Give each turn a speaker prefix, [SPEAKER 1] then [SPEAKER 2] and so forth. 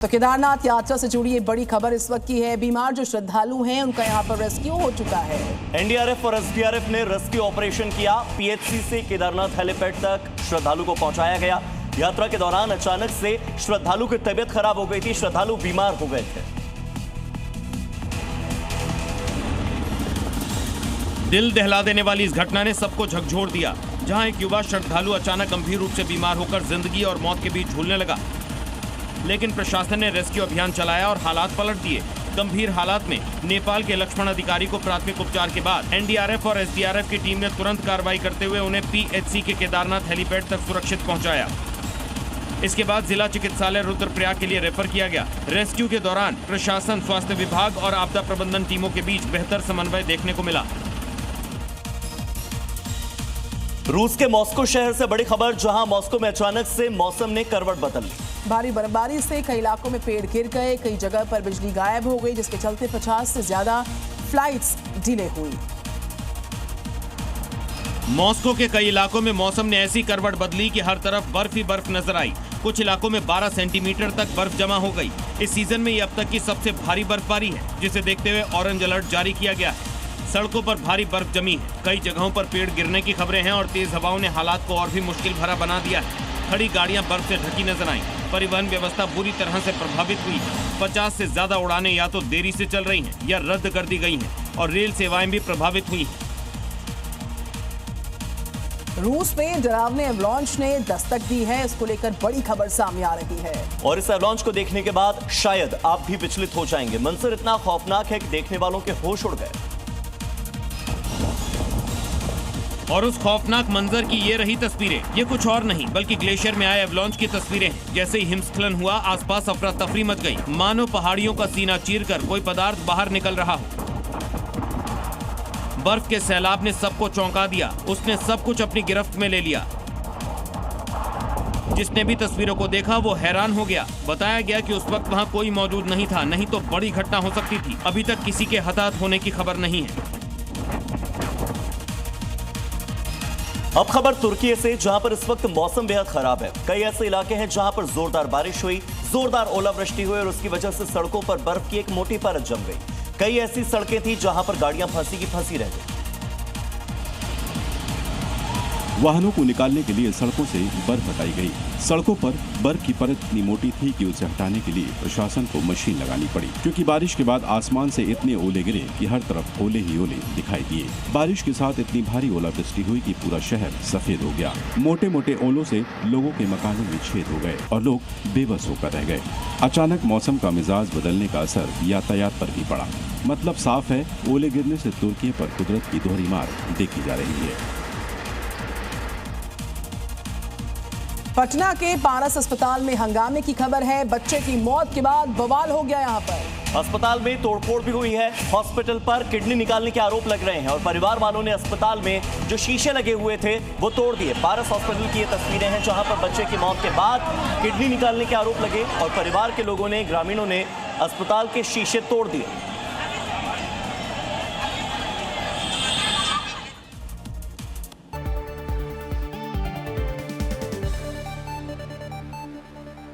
[SPEAKER 1] तो केदारनाथ यात्रा से जुड़ी ये बड़ी खबर इस वक्त की है। बीमार जो श्रद्धालु हैं उनका यहां पर रेस्क्यू हो चुका है।
[SPEAKER 2] एनडीआरएफ और एसडीआरएफ ने रेस्क्यू ऑपरेशन किया। पीएचसी से केदारनाथ हेलीपैड तक श्रद्धालु को पहुंचाया गया। यात्रा के दौरान अचानक से श्रद्धालु की तबीयत खराब हो गई थी। श्रद्धालु बीमार हो गए थे।
[SPEAKER 3] दिल दहला देने वाली इस घटना ने सबको झकझोर दिया, जहां एक युवा श्रद्धालु अचानक गंभीर रूप से बीमार होकर जिंदगी और मौत के बीच झूलने लगा। लेकिन प्रशासन ने रेस्क्यू अभियान चलाया और हालात पलट दिए। गंभीर हालात में नेपाल के लक्ष्मण अधिकारी को प्राथमिक उपचार के बाद एनडीआरएफ और एसडीआरएफ की टीम ने तुरंत कार्रवाई करते हुए उन्हें पीएचसी के केदारनाथ हेलीपैड तक सुरक्षित पहुंचाया। इसके बाद जिला चिकित्सालय रुद्रप्रयाग के लिए रेफर किया गया। रेस्क्यू के दौरान प्रशासन, स्वास्थ्य विभाग और आपदा प्रबंधन टीमों के बीच बेहतर समन्वय देखने को मिला।
[SPEAKER 2] रूस के मॉस्को शहर से बड़ी खबर, जहां मॉस्को में अचानक से मौसम ने करवट बदल ली।
[SPEAKER 1] भारी बर्फबारी से कई इलाकों में पेड़ गिर गए, कई जगह पर बिजली गायब हो गई, जिसके चलते 50 से ज्यादा फ्लाइट्स डिले हुई।
[SPEAKER 3] मॉस्को के कई इलाकों में मौसम ने ऐसी करवट बदली कि हर तरफ बर्फ ही बर्फ नजर आई। कुछ इलाकों में 12 सेंटीमीटर तक बर्फ जमा हो गई। इस सीजन में ये अब तक की सबसे भारी बर्फबारी है, जिसे देखते हुए ऑरेंज अलर्ट जारी किया गया है। सड़कों पर भारी बर्फ जमी है। कई जगहों पर पेड़ गिरने की खबरें हैं और तेज हवाओं ने हालात को और भी मुश्किल भरा बना दिया है। खड़ी गाड़ियां बर्फ से ढकी नजर आईं। परिवहन व्यवस्था बुरी तरह से प्रभावित हुई है। 50 से ज्यादा उड़ानें या तो देरी से चल रही हैं या रद्द कर दी गई हैं और रेल सेवाएं भी प्रभावित हुई हैं।
[SPEAKER 1] रूस में डरावने एवलांच ने दस्तक दी है। इसको लेकर बड़ी खबर सामने आ रही है
[SPEAKER 2] और इस एवलांच को देखने के बाद शायद आप भी विचलित हो जाएंगे। मंजर इतना खौफनाक है कि देखने वालों के होश उड़ गए।
[SPEAKER 3] और उस खौफनाक मंजर की ये रही तस्वीरें। ये कुछ और नहीं बल्कि ग्लेशियर में आए एवलांच की तस्वीरें हैं। जैसे ही हिमस्खलन हुआ, आसपास अफरा तफरी मच गई, मानो पहाड़ियों का सीना चीरकर कोई पदार्थ बाहर निकल रहा हो। बर्फ के सैलाब ने सबको चौंका दिया। उसने सब कुछ अपनी गिरफ्त में ले लिया। जिसने भी तस्वीरों को देखा वो हैरान हो गया। बताया गया कि उस वक्त वहाँ कोई मौजूद नहीं था, नहीं तो बड़ी घटना हो सकती थी। अभी तक किसी के हताहत होने की खबर नहीं है।
[SPEAKER 2] अब खबर तुर्की से, जहां पर इस वक्त मौसम बेहद खराब है। कई ऐसे इलाके हैं जहां पर जोरदार बारिश हुई, जोरदार ओलावृष्टि हुई और उसकी वजह से सड़कों पर बर्फ की एक मोटी परत जम गई। कई ऐसी सड़कें थी जहां पर गाड़ियां फंसी की फंसी रह गई।
[SPEAKER 4] वाहनों को निकालने के लिए सड़कों से बर्फ हटाई गई। सड़कों पर बर्फ की परत इतनी मोटी थी कि उसे हटाने के लिए प्रशासन को मशीन लगानी पड़ी, क्योंकि बारिश के बाद आसमान से इतने ओले गिरे कि हर तरफ ओले ही ओले दिखाई दिए। बारिश के साथ इतनी भारी ओलावृष्टि हुई कि पूरा शहर सफेद हो गया। मोटे मोटे ओलों से लोगों के मकानों में छेद हो गए और लोग बेबस होकर रह गए। अचानक मौसम का मिजाज बदलने का असर यातायात पर भी पड़ा। मतलब साफ है, ओले गिरने से तुर्की पर कुदरत की दोहरी मार देखी जा रही है।
[SPEAKER 1] पटना के पारस अस्पताल में हंगामे की खबर है। बच्चे की मौत के बाद बवाल हो गया यहाँ पर।
[SPEAKER 2] अस्पताल में तोड़फोड़ भी हुई है। हॉस्पिटल पर किडनी निकालने के आरोप लग रहे हैं और परिवार वालों ने अस्पताल में जो शीशे लगे हुए थे वो तोड़ दिए। पारस हॉस्पिटल की ये तस्वीरें हैं जहां पर बच्चे की मौत के बाद किडनी निकालने के आरोप लगे और परिवार के लोगों ने, ग्रामीणों ने अस्पताल के शीशे तोड़ दिए।